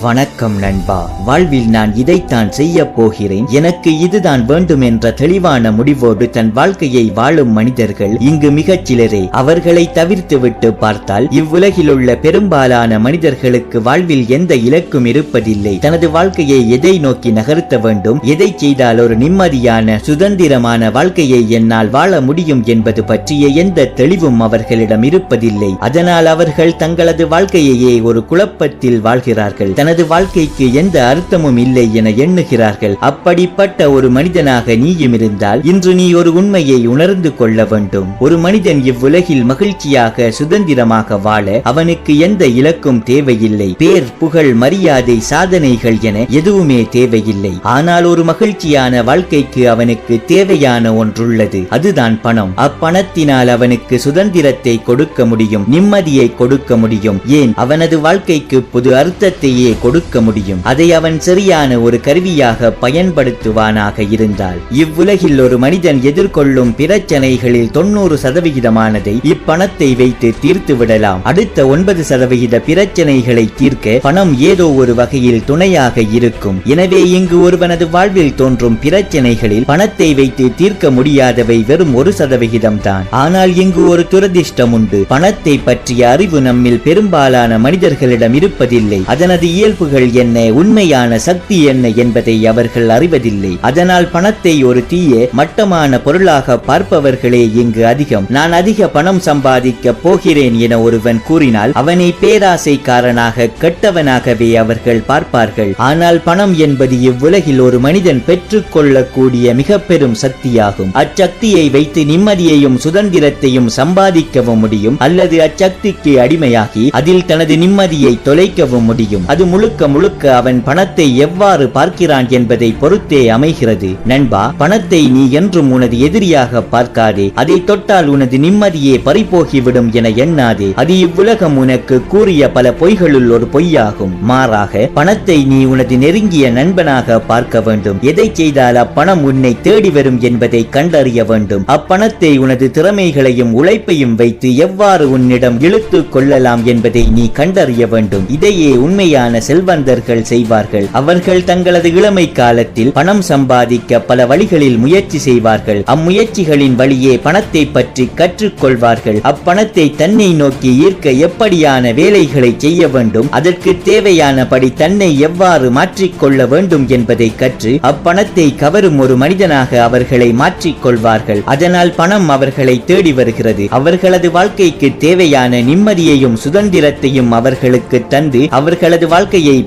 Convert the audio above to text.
வணக்கம் நண்பா. வாழ்வில் நான் இதைத்தான் செய்ய போகிறேன், எனக்கு இதுதான் வேண்டும் என்ற தெளிவான முடிவோடு தன் வாழ்க்கையை வாழும் மனிதர்கள் இங்கு மிகச் சிலரே. அவர்களை தவிர்த்துவிட்டு பார்த்தால் இவ்வுலகில் உள்ள பெரும்பாலான மனிதர்களுக்கு வாழ்வில் எந்த இலக்கும் இருப்பதில்லை. தனது வாழ்க்கையை எதை நோக்கி நகர்த்த வேண்டும், எதை செய்தால் ஒரு நிம்மதியான சுதந்திரமான வாழ்க்கையை என்னால் வாழ முடியும் என்பது பற்றிய எந்த தெளிவும் அவர்களிடம் இருப்பதில்லை. அதனால் அவர்கள் தங்களது வாழ்க்கையையே ஒரு குழப்பத்தில் வாழ்கிறார்கள். தனது வாழ்க்கைக்கு எந்த அர்த்தமும் இல்லை என எண்ணுகிறார்கள். அப்படிப்பட்ட ஒரு மனிதனாக நீயும் இருந்தால் இன்று நீ ஒரு உண்மையை உணர்ந்து கொள்ள வேண்டும். ஒரு மனிதன் இவ்வுலகில் மகிழ்ச்சியாக சுதந்திரமாக வாழ அவனுக்கு எந்த இலக்கும் தேவையில்லை. பேர், புகழ், மரியாதை, சாதனைகள் என எதுவுமே தேவையில்லை. ஆனால் ஒரு மகிழ்ச்சியான வாழ்க்கைக்கு அவனுக்கு தேவையான ஒன்றுள்ளது, அதுதான் பணம். அப்பணத்தினால் அவனுக்கு சுதந்திரத்தை கொடுக்க முடியும், நிம்மதியை கொடுக்க முடியும், ஏன் அவனது வாழ்க்கைக்கு புது அர்த்தத்தையே கொடுக்க முடியும். அதை அவன் சரியான ஒரு கருவியாக பயன்படுத்துவானாக இருந்தால் இவ்வுலகில் ஒரு மனிதன் எதிர்கொள்ளும் பிரச்சனைகளில் 90% இப்பணத்தை வைத்து தீர்த்து விடலாம். அடுத்த 9% பிரச்சனைகளை தீர்க்க பணம் ஏதோ ஒரு வகையில் துணையாக இருக்கும். எனவே இங்கு ஒருவனது வாழ்வில் தோன்றும் பிரச்சனைகளில் பணத்தை வைத்து தீர்க்க முடியாதவை வெறும் 1% தான். ஆனால் இங்கு ஒரு துரதிர்ஷ்டம் உண்டு. பணத்தை பற்றிய அறிவு நம்மில் பெரும்பாலான மனிதர்களிடம் இருப்பதில்லை. அதனது இயல்புகள் என்ன, உண்மையான சக்தி என்ன என்பதை அவர்கள் அறிவதில்லை. அதனால் பணத்தை ஒரு தீய மட்டமான பொருளாக பார்ப்பவர்களே இங்கு அதிகம். நான் அதிக பணம் சம்பாதிக்க போகிறேன் என ஒருவன் கூறினால் அவனை பேராசைக்காரனாக, கெட்டவனாகவே அவர்கள் பார்ப்பார்கள். ஆனால் பணம் என்பது இவ்வுலகில் ஒரு மனிதன் பெற்றுக் கொள்ளக்கூடிய மிக பெரும் சக்தியாகும். அச்சக்தியை வைத்து நிம்மதியையும் சுதந்திரத்தையும் சம்பாதிக்கவும் முடியும், அல்லது அச்சக்திக்கு அடிமையாகி அதில் தனது நிம்மதியை தொலைக்கவும் முடியும். அது முழுக்க முழுக்க அவன் பணத்தை எவ்வாறு பார்க்கிறான் என்பதை பொறுத்தே அமைகிறது. நண்பா, பணத்தை நீ என்றும் உனது எதிரியாக பார்க்காதே. அதை தொட்டால் உனது நிம்மதியே பறிபோகிவிடும் என எண்ணாதே. அது இவ்வுலகம் உனக்கு கூறிய பல பொய்களுள் ஒரு பொய்யாகும். மாறாக பணத்தை நீ உனது நெருங்கிய நண்பனாக பார்க்க வேண்டும். எதை செய்தால் அப்பணம் உன்னை தேடி வரும் என்பதை கண்டறிய வேண்டும். அப்பணத்தை உனது திறமைகளையும் உழைப்பையும் வைத்து எவ்வாறு உன்னிடம் இழுத்துக் கொள்ளலாம் என்பதை நீ கண்டறிய வேண்டும். இதையே உண்மையான செல்வந்தர்கள் செய்வார்கள். அவர்கள் தங்களது இளமை காலத்தில் பணம் சம்பாதிக்க பல வழிகளில் முயற்சி செய்வார்கள். அம்முயற்சிகளின் வழியே பணத்தை பற்றி கற்றுக்கொள்வார்கள். அப்பணத்தை தன்னை நோக்கி ஈர்க்க எப்படியான வேலைகளை செய்ய வேண்டும், அதற்கு தேவையானபடி தன்னை எவ்வாறு மாற்றிக்கொள்ள வேண்டும் என்பதை கற்று அப்பணத்தை கவரும் ஒரு மனிதனாக அவர்களை மாற்றிக்கொள்வார்கள். அதனால் பணம் அவர்களை தேடி வருகிறது. அவர்களது வாழ்க்கைக்கு தேவையான நிம்மதியையும் சுதந்திரத்தையும் அவர்களுக்கு தந்து அவர்களது வாழ்க்கையை